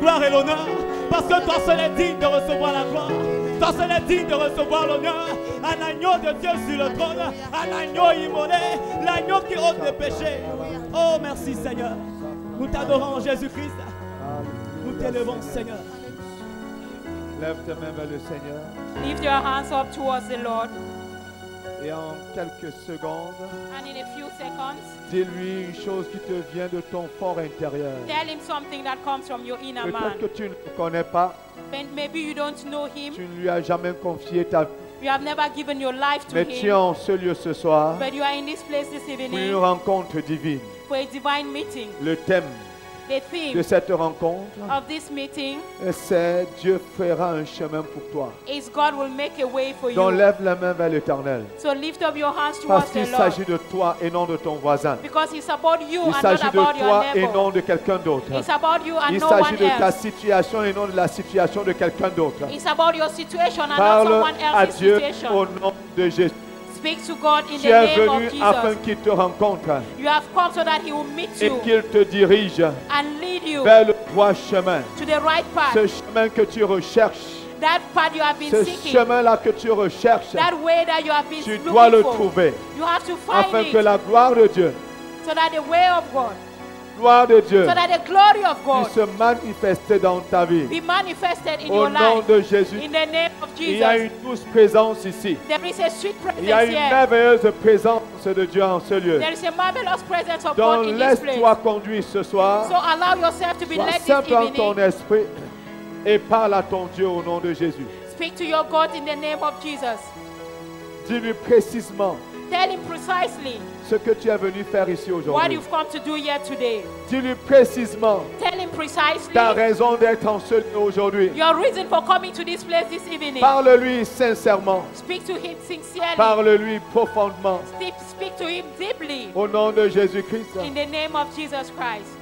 gloire et l'honneur. Parce que toi seul est digne de recevoir la gloire. Toi seul est digne de recevoir l'honneur. Un agneau de Dieu sur le trône. Un agneau immolé. L'agneau qui ôte le péché. Oh, merci Seigneur. Nous t'adorons Jésus-Christ. Nous t'élevons Seigneur. Lève tes mains vers le Seigneur. Lift your hands up towards the Lord. Et en quelques secondes, And in a few seconds, dis-lui une chose qui te vient de ton fort intérieur. tell him something that comes from your inner man. Peut-être que tu ne le connais pas, Maybe you don't know him. tu ne lui as jamais confié ta vie. You have never given your life to Mais tu es him. en ce lieu ce soir But you are in this place this pour une evening rencontre divine. for a divine meeting. Le thème The de theme cette rencontre, of this meeting c'est Dieu fera un chemin pour toi. is God will make a way for Donc you. lève la main vers l'Éternel. So lift up your hands Parce towards qu'il the Lord. s'agit de toi et non de ton voisin. Because it's about you Il and not s'agit de about your toi et neighbor. non de quelqu'un d'autre. It's about you and Il no s'agit one de ta else. situation et non de la situation de quelqu'un d'autre. It's about your situation and not Parle someone à else's Dieu au situation. nom de Jésus. Speak to God in Tu the es name of venu afin Jesus. qu'il te rencontre You have come so that He will meet et you qu'il te dirige and lead you vers le droit chemin. to the right path. Ce chemin que tu recherches, That path you have been ce seeking. chemin-là que tu recherches, That way that you have been tu dois le looking for. trouver You have to afin find que it la gloire de Dieu, so that the way of God, gloire de Dieu, so that the glory of God puisse se manifester dans ta vie. be manifested in Au your nom life. de Jésus, In the name of il y a Jesus. une douce présence ici. There is a sweet Il y a presence une here. merveilleuse présence de Dieu en ce lieu. There is a marvelous presence of Donc God in this place. laisse-toi conduire ce soir. So allow yourself to be Sois led this simple en ton evening. esprit et parle à ton Dieu au nom de Jésus. Speak to your God in the name of Jesus. Dis-lui précisément Tell Him precisely ce que tu es venu faire ici what aujourd'hui. you've come to do here today. Dis-lui précisément Tell Him precisely ta raison d'être en ce lieu aujourd'hui. your reason for coming to this place this evening. Parle-lui sincèrement. Speak to Him sincerely. Parle-lui profondément. Speak to Him deeply Au nom de Jésus-Christ. in the name of Jesus Christ.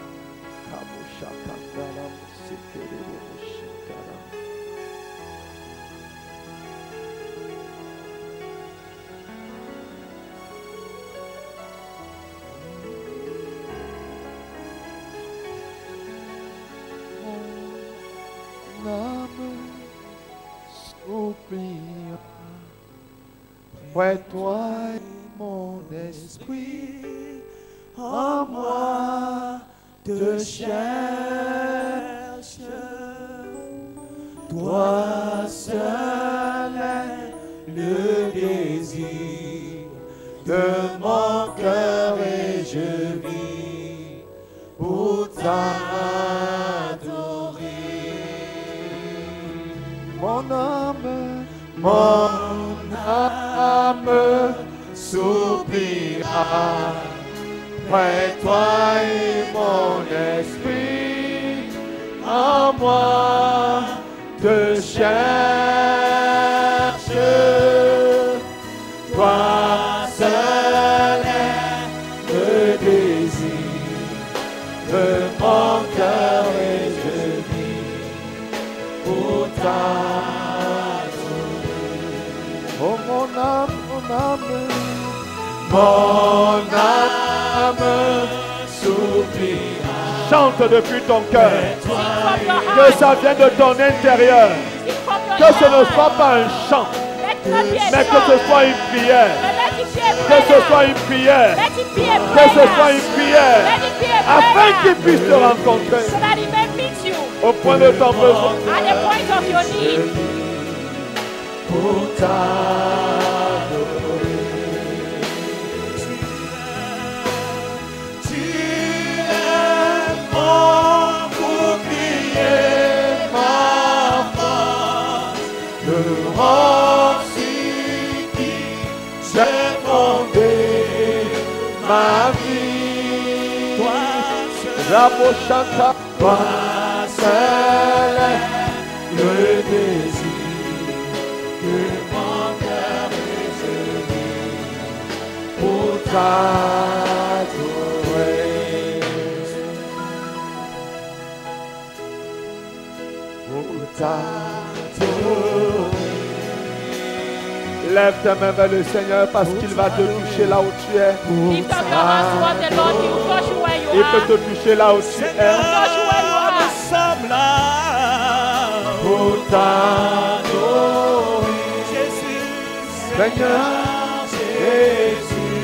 Ouais, toi et mon esprit, en moi te cherche. Toi seul est le désir de mon cœur et je vis pour t'adorer. Mon âme soupira, près toi et mon esprit, en moi te cherche. Toi seul est le désir de mon cœur et je vis pour t'adorer. Oh mon âme, soupira. Chante depuis ton cœur. Que ça vienne de ton intérieur. Que ce ne soit pas un chant, mais que ce soit une prière. Que ce soit une prière. Que ce soit une prière. Afin qu'il puisse te rencontrer So that He may meet you au point de ton besoin. at the point of your need. Pour t'adorer. Tu es mon bouclier, ma force, le roc sur qui j'ai fondé ma vie. Raboshanta, toi seul est le désir de mon cœur et je vis pour t'adorer. Pour t'adorer. Lève ta main vers le Seigneur parce qu'il va te toucher là où tu es. Lift up your hands towards the Lord. He will touch you where you Il are. peut te toucher là où tu es. Touch you where you are. Nous sommes là. t'adorer. Jésus, Seigneur Jésus,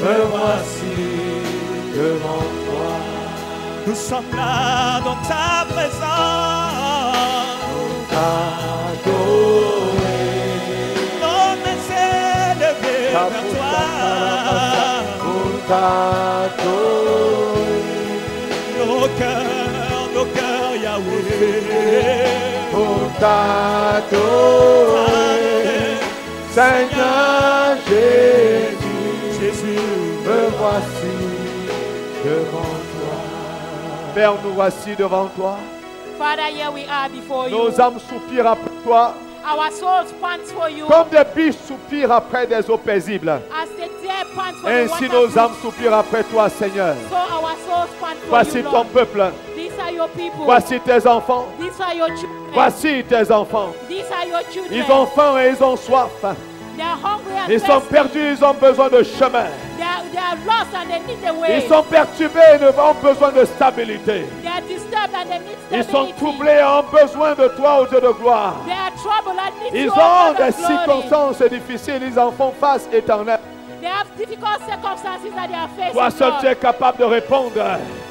me voici devant toi. nous sommes là dans ta présence. T'adorer. Nos mains s'élevées vers toi. Pour t'adorer. Nos cœurs, Yahweh. Pour t'adorer. Seigneur Jésus, me voici devant toi. Père, nous voici devant toi. Father, here we are before you. Nos âmes soupirent après toi, Our souls pant for you. comme des biches soupirent après des eaux paisibles. As the deer pant for the Ainsi water nos âmes brooks, soupirent après toi, Seigneur. so our souls pant for Voici you, ton Lord. peuple. These are your people. Voici tes enfants. These are your children. Voici tes enfants. These are your children. Ils ont faim et ils ont soif. They are hungry and Ils sont thirsty. perdus, ils ont besoin de chemin. They are lost and they need a way. Ils sont perturbés et ont besoin de stabilité. They are disturbed and they need Ils sont stability. troublés et ont besoin de toi, ô Dieu de gloire. They are troubled and need Ils you, ont O God des of glory. circonstances difficiles, ils en font face éternelle. They have difficult circumstances that they are facing. Toi seul Lord. tu es capable de répondre.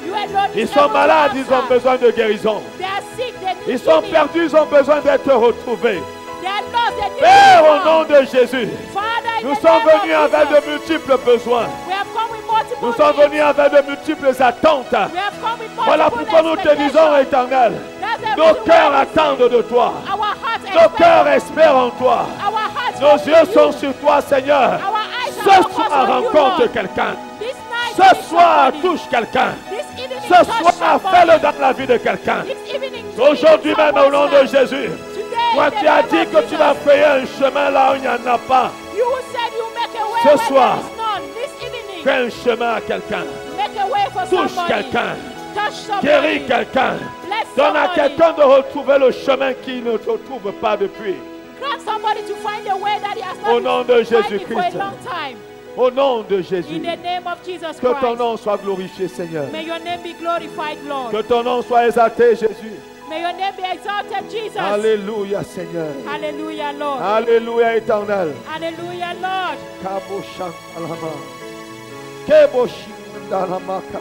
You alone Ils is sont able to malades, ils ont answer. besoin de guérison. They are sick, they need Ils sont healing. perdus, ils ont besoin d'être retrouvés. They are lost, they need Père, au help. nom de Jésus, Father, in nous the sommes name of venus avec Jesus, de multiples besoins. we have come with multiple Nous sommes needs. venus avec de multiples attentes. We have come with Voilà multiple pourquoi nous te disons, expectations. Éternel, That's the nos reason cœurs why we attendent de toi. say, our hearts Nos expect cœurs you. espèrent en toi. Our hearts Nos hope yeux in sont you. sur toi, Seigneur. Our eyes Ce are focused soir, on you, rencontre Lord. quelqu'un. This night, Ce meet soir, somebody. touche quelqu'un. This evening, Ce touch soir, somebody. fais-le dans la vie de quelqu'un. This evening, Aujourd'hui change même, au nom de someone's life. Jésus, Today, toi in the tu as name dit of que tu vas Jesus, frayer un chemin là où il n'y en a pas. you said you make a way Ce where soir, there is none. This evening, Fais un chemin à quelqu'un. make a way for Touche somebody. quelqu'un. Touch somebody. Guéris quelqu'un. Bless Donne à somebody. quelqu'un de retrouver le chemin qu'il ne retrouve pas depuis. Grant somebody to find a way that he has Au not nom been de finding Jésus-Christ. for a long time. Au nom de In Jésus. the name of Jesus Que ton Christ. nom soit glorifié, Seigneur. May your name be glorified, Lord. Que ton nom soit exalté, Jésus. May your name be exalted, Jesus. Alléluia, Seigneur. Hallelujah, Lord. Alléluia, éternel. Hallelujah, Lord. Kabo Shantalama. Kebo Shindalamaka.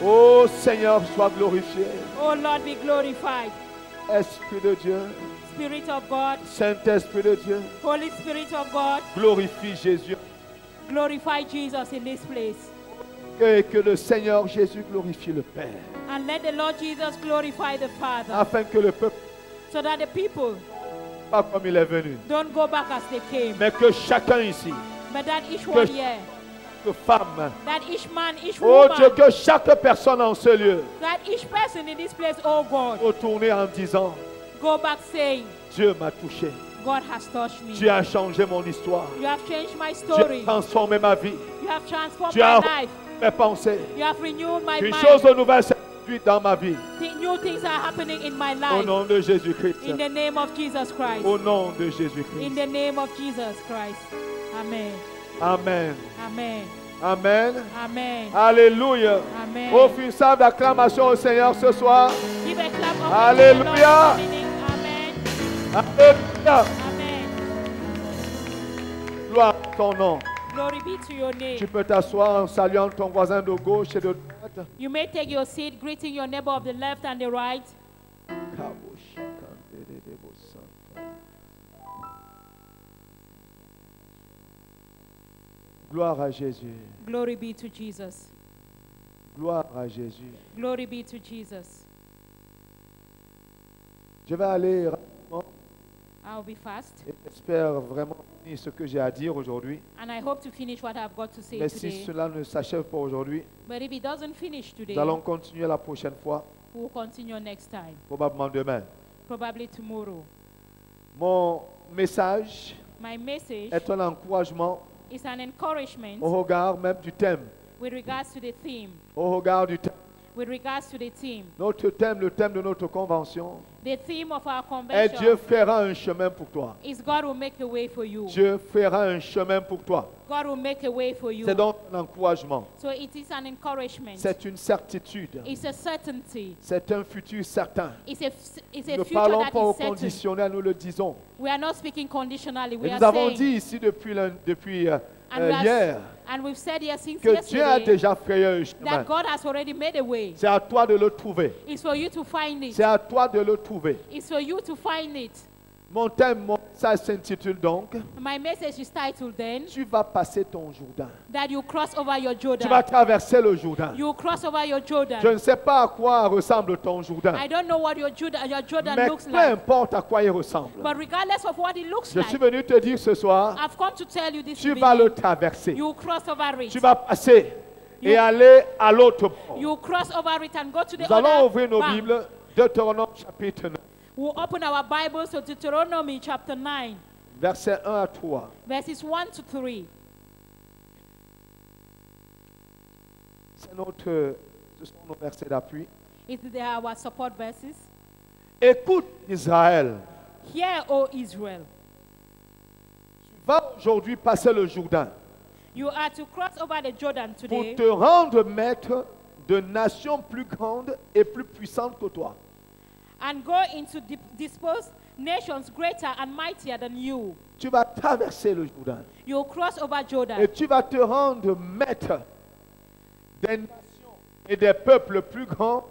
Oh Seigneur, sois glorifié. Oh Lord, be glorified. Esprit de Dieu, Spirit of God, Saint-Esprit de Dieu, Holy Spirit of God, glorifie Jésus. glorify Jesus in this place. Et que le Seigneur Jésus glorifie le Père. And let the Lord Jesus glorify the Father, Afin que le peuple, so that the people pas comme il est venu, don't go back as they came, mais que chacun ici, but that each one here, que femme, that each man, each oh woman, Dieu, que chaque personne en ce lieu, that each person in this place, oh God, retourne en disant, go back saying, Dieu m'a touché. God has touched me. Tu as changé mon histoire. You have changed my Tu story. as transformé ma vie. You have transformed Tu my as life. mes pensées. You have renewed my Une mind. chose nouvelle s'est produite dans ma vie. New things are happening in my Au life. nom de Jésus-Christ. In the name of Jesus Christ. Au nom de In Jésus-Christ. the name of Jesus Christ. Amen. Amen. Amen. Amen. Amen. Alléluia. Amen. Offrissable d'acclamation au Seigneur ce soir. Give a clap of Alléluia. praise to the Lord this evening. Amen. Alléluia. Amen. Gloire à ton nom. Glory be to your name. Tu peux t'asseoir en saluant ton voisin de gauche et de droite. You may take your seat, greeting your neighbor of the left and the right. Gloire à Jésus. Glory be to Jesus. Gloire à Jésus. Glory be to Jesus. Je vais aller rapidement I'll be fast. et j'espère vraiment finir ce que j'ai à dire aujourd'hui. And I hope to finish what I've got to say Mais si today. cela ne s'achève pas aujourd'hui, But if it doesn't finish today, nous allons continuer la prochaine fois, we'll continue next time. probablement demain. Probably tomorrow. Mon message My message est un encouragement is an encouragement au regard même du thème. with regards to the theme. Au regard du thème. with regards to the theme. Notre thème, le thème de notre convention, The theme of our est Dieu convention fera un chemin pour toi. is God will make a way for you. Dieu fera un chemin pour toi. God will make a way for you. C'est donc un encouragement. So it is an encouragement. C'est une certitude. It's a certainty. C'est un futur certain. It's Nous a ne future parlons that pas au is certain. conditionnel, nous le disons. We are not speaking conditionally. We Et are nous avons saying, dit ici depuis and, we are, hier and we've said here since que Dieu a yesterday déjà frayé un chemin. that God has already made a way. C'est à toi de le trouver. It's for you to find it. C'est à toi de le trouver. It's for you to find it. Mon thème, ça s'intitule donc My message is titled then Tu vas passer ton Jourdain. that you cross over your Tu vas Jordan. traverser le Jourdain. You cross over your Jordan. Je ne sais pas à quoi ressemble ton Jourdain. I don't know what your Jordan Mais looks peu like. importe à quoi il ressemble. But regardless of what it looks Je suis like, venu te dire ce soir, I've come to tell you this tu vas le evening, traverser. you cross over it. Tu vas passer et You- aller à l'autre bord. You cross over it and go to the Nous allons ouvrir other nos bank. Bibles, Deutéronome chapitre 9, We'll open our Bibles to Deuteronomy chapter 9, versets 1 à 3. verses 1 to 3. Ce sont nos versets d'appui. It's our support verses. Écoute Israël, Hear, O Israel, tu vas aujourd'hui passer le Jourdain you are to cross over the Jordan pour today te rendre maître de nations plus grandes et plus puissantes que toi. and go into dispose nations greater and mightier than you. Tu vas traverser le Jourdain You'll cross over et Jordan tu vas te rendre maître des nations et des peuples plus grands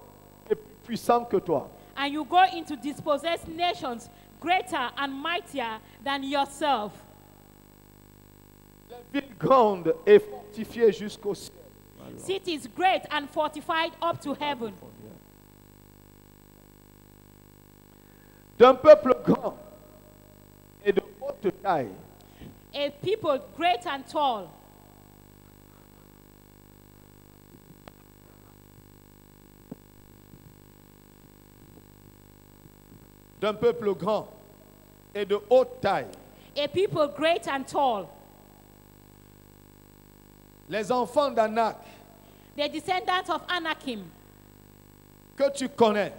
et plus puissants que toi. and you go into dispossess nations greater and mightier than yourself. Des villes grandes et fortifiées jusqu'au ciel. Cities great and fortified up to heaven. D'un peuple grand et de haute taille. A people great and tall. D'un peuple grand et de haute taille. A people great and tall. Les enfants d'Anak The descendants of Anakim, que tu connais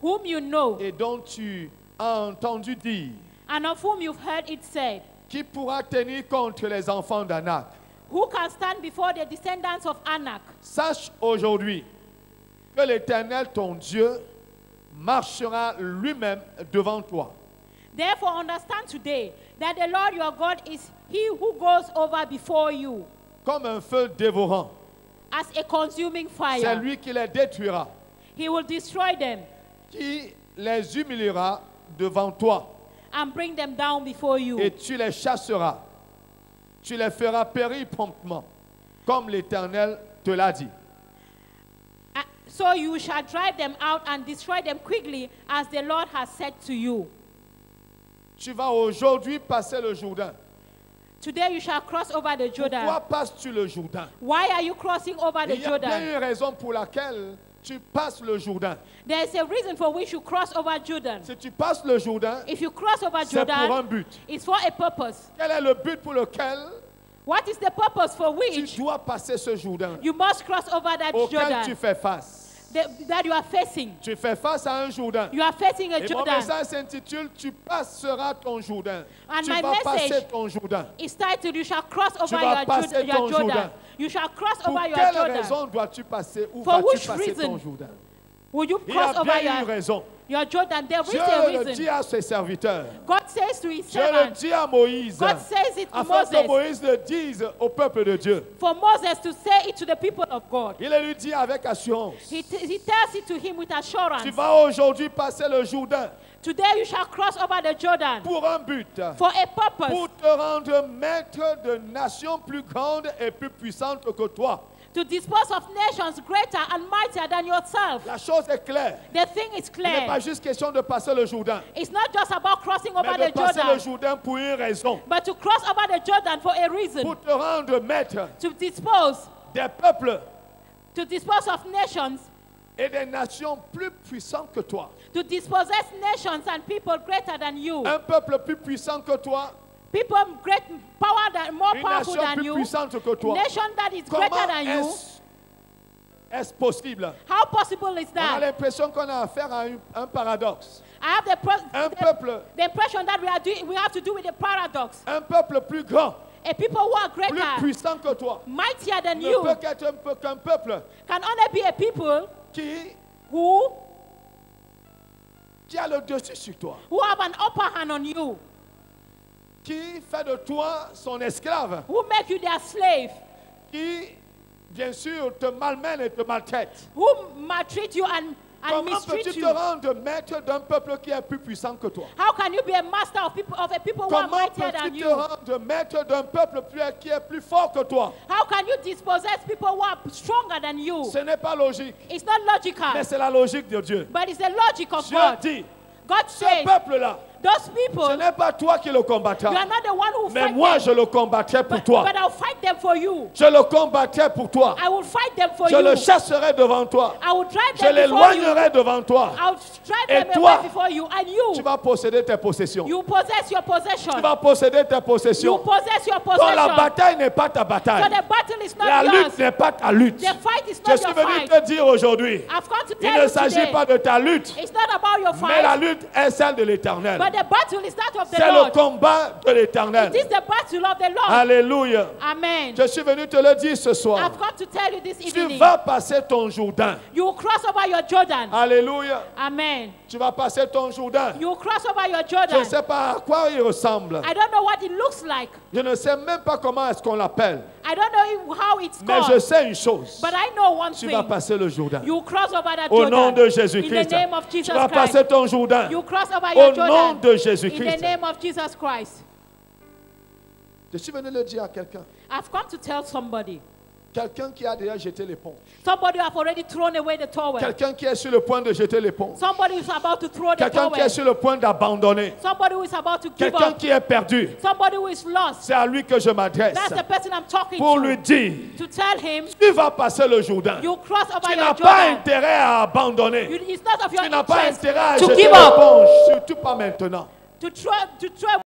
whom you know, et dont tu as entendu dire, and of whom you've heard it said, qui pourra tenir contre les enfants d'Anak? who can stand before the descendants of Anak? Sache aujourd'hui que l'Éternel, ton Dieu, marchera lui-même devant toi. Therefore understand today that the Lord your God is he who goes over before you Comme un feu dévorant, as a consuming c'est fire. lui qui les détruira, He will destroy them qui les humiliera devant toi, and bring them down before you. et tu les chasseras. Tu les feras périr promptement, comme l'Éternel te l'a dit. So you shall drive them out and destroy them quickly as the Lord has said to you. Tu vas aujourd'hui passer le Jourdain. Today you shall cross over the Jordan. Pourquoi passes-tu le Jourdain? Why are you crossing over the Il y a bien Jordan? une raison pour laquelle tu passes le Jourdain. There is a reason for which you cross over Jordan. Si tu passes le Jourdain, If you cross over c'est pour un Jordan, but. it's for a purpose. Quel est le but pour lequel What is the purpose for tu which dois passer ce Jourdain you must cross over that auquel tu Jordan fais face? that you are facing? Tu fais face à un Jourdain. You are facing a Et mon Jordan. message s'intitule Tu passeras ton Jourdain. And Tu my vas passer message ton Jourdain. It's titled, you shall cross over vas passer your ton Jordan. Jourdain. You shall cross Pour over your quelle Jordan. raison dois-tu passer ou For vas-tu which passer ton reason? Jourdain? Will you Il y cross a over bien une raison. your Jordan? There is Dieu a le reason. dit à ses serviteurs. God says to his Dieu le servant, dit à Moïse. God says it to Afin que Moses, Moïse le dise au peuple de Dieu. for Moses to say it to the people of God. Il le lui dit avec assurance. He tells it to him with assurance. Tu vas aujourd'hui passer le Jourdain Today you shall cross over the Jordan pour un but. for a purpose, Pour te rendre maître de nations plus grandes et plus puissantes que toi. to dispose of nations greater and mightier than yourself. La chose est claire. The thing is Il n'est pas clear. juste question de passer le Jourdain, It's not just about crossing over mais de the passer le Jordan, Jourdain pour une raison. but to cross over the Jordan for a reason, Pour te rendre maître to dispose of nations, et des nations plus puissantes que toi. to dispossess nations and people greater than you. Un peuple plus puissant que toi, People great power than more une powerful nation than plus you. puissante que toi. Nation that is greater Comment than you. est-ce est-ce possible? How possible is On a that? l'impression qu'on a affaire à un paradoxe. I have Un peuple, the impression that we have to do with a paradox. un peuple plus grand, A people who are plus greater, puissant que toi, mightier than ne you, peut qu'être qu'un peuple can only be a people qui who a le dessus sur toi, have an upper hand on you, qui fait de toi son esclave, who make you their slave, qui, bien sûr, te malmène et te maltraite. who maltreat you and Comment mistreat peux-tu you. te rendre maître d'un peuple qui est plus puissant que toi? How can you be a master of a people who are Comment mightier than peux-tu te you? rendre maître d'un peuple qui est plus fort que toi? How can you dispossess people who are stronger than you? Ce n'est pas logique, It's not logical, mais c'est la logique de Dieu. but it's the logic of Dieu God. dit, God ce says, peuple-là, those ce people, n'est pas toi qui le you combattras, are not the one who mais fight moi them, je le combattrai pour toi. but I'll fight them for you. Je le combattrai pour toi. I will fight them for Je you. le chasserai devant toi. I will drive Je them before you. l'éloignerai devant toi. I will drive Et them toi, away before you. And Tu you, vas posséder tes possessions. you possess your possession. Tu vas posséder tes You possessions. possess your Donc la possession. bataille n'est pas ta So bataille. the battle is La not lutte yours. n'est pas ta lutte. The fight is Je not suis your venu fight. te dire aujourd'hui, I've come to il tell ne you s'agit today, pas de ta lutte, it's not about your mais la fight, lutte est celle de l'Éternel. but the battle is that of the C'est le Lord. combat de l'Éternel. It is the battle of the Lord. Alléluia. Amen. Je suis venu te le dire ce soir. I've come to tell you this Tu evening. vas passer ton Jourdain. You will cross over your Jordan. Alléluia. Amen. Tu vas passer ton Jourdain. You will cross over your Je Jordan. ne sais pas à quoi il ressemble. I don't know what it looks like. Je ne sais même pas comment est-ce qu'on l'appelle. I don't know how it's Mais je called. sais une chose. But I know one Tu vas thing. passer le Jourdain. You will cross over that Au Jordan. nom de In Jésus-Christ. the name of Tu Jesus vas Christ. passer ton Jourdain. You cross over Au your nom Jordan. de In the Jésus-Christ. name of Jesus Christ. Je suis venu le dire à quelqu'un. I've come to tell somebody. Quelqu'un qui a déjà jeté l'éponge. Somebody who have already thrown away the towel. Quelqu'un qui est sur le point de jeter l'éponge. Somebody who is about to throw the Quelqu'un towel. qui est sur le point d'abandonner. Somebody who is about to give Quelqu'un up. qui est perdu. Somebody who is lost. C'est à lui que je m'adresse. That's the person I'm talking Pour to. lui dire, To tell him, tu vas passer le Jourdain. you cross over Tu your n'as pas Jordan. intérêt à abandonner. It's not of your Tu n'as pas interest intérêt à to jeter give up. l'éponge. Surtout pas maintenant. to throw